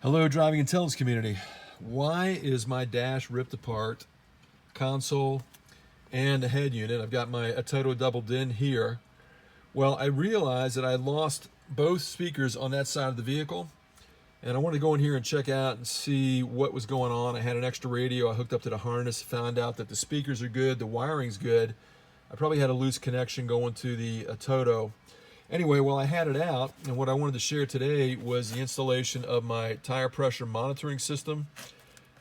Hello, driving intelligence community. Why is my dash ripped apart? Console and the head unit. I've got my Atoto double din here. Well, I realized that I lost both speakers on that side of the vehicle, and I wanted to go in here and check out and see what was going on. I had an extra radio I hooked up to the harness, found out that the speakers are good, the wiring's good. I probably had a loose connection going to the Atoto. Anyway, well, I had it out, and what I wanted to share today was the installation of my tire pressure monitoring system.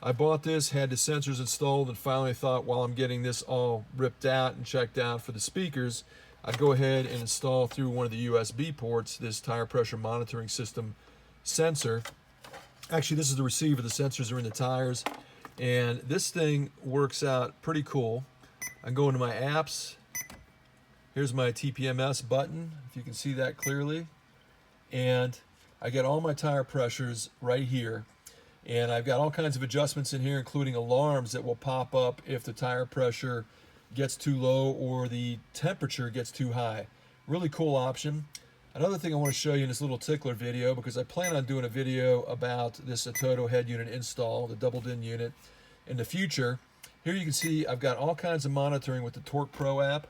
I bought this, had the sensors installed, and finally thought, while I'm getting this all ripped out and checked out for the speakers, I'd go ahead and install through one of the USB ports this tire pressure monitoring system sensor. Actually, this is the receiver. The sensors are in the tires, and this thing works out pretty cool. I can go into my apps. Here's my TPMS button, if you can see that clearly. And I get all my tire pressures right here. And I've got all kinds of adjustments in here, including alarms that will pop up if the tire pressure gets too low or the temperature gets too high. Really cool option. Another thing I want to show you in this little tickler video, because I plan on doing a video about this Atoto head unit install, the double din unit, in the future. Here you can see I've got all kinds of monitoring with the Torque Pro app.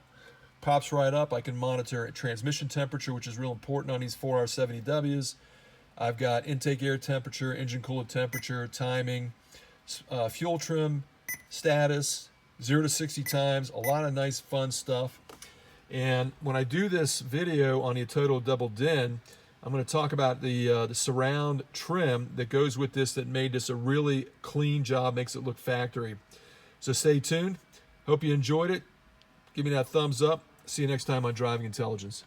Pops right up. I can monitor transmission temperature, which is real important on these 4R70Ws. I've got intake air temperature, engine coolant temperature, timing, fuel trim, status, 0 to 60 times, a lot of nice fun stuff. And when I do this video on the Atoto double din, I'm going to talk about the surround trim that goes with this that made this a really clean job, makes it look factory. So stay tuned. Hope you enjoyed it. Give me that thumbs up. See you next time on Driving Intelligence.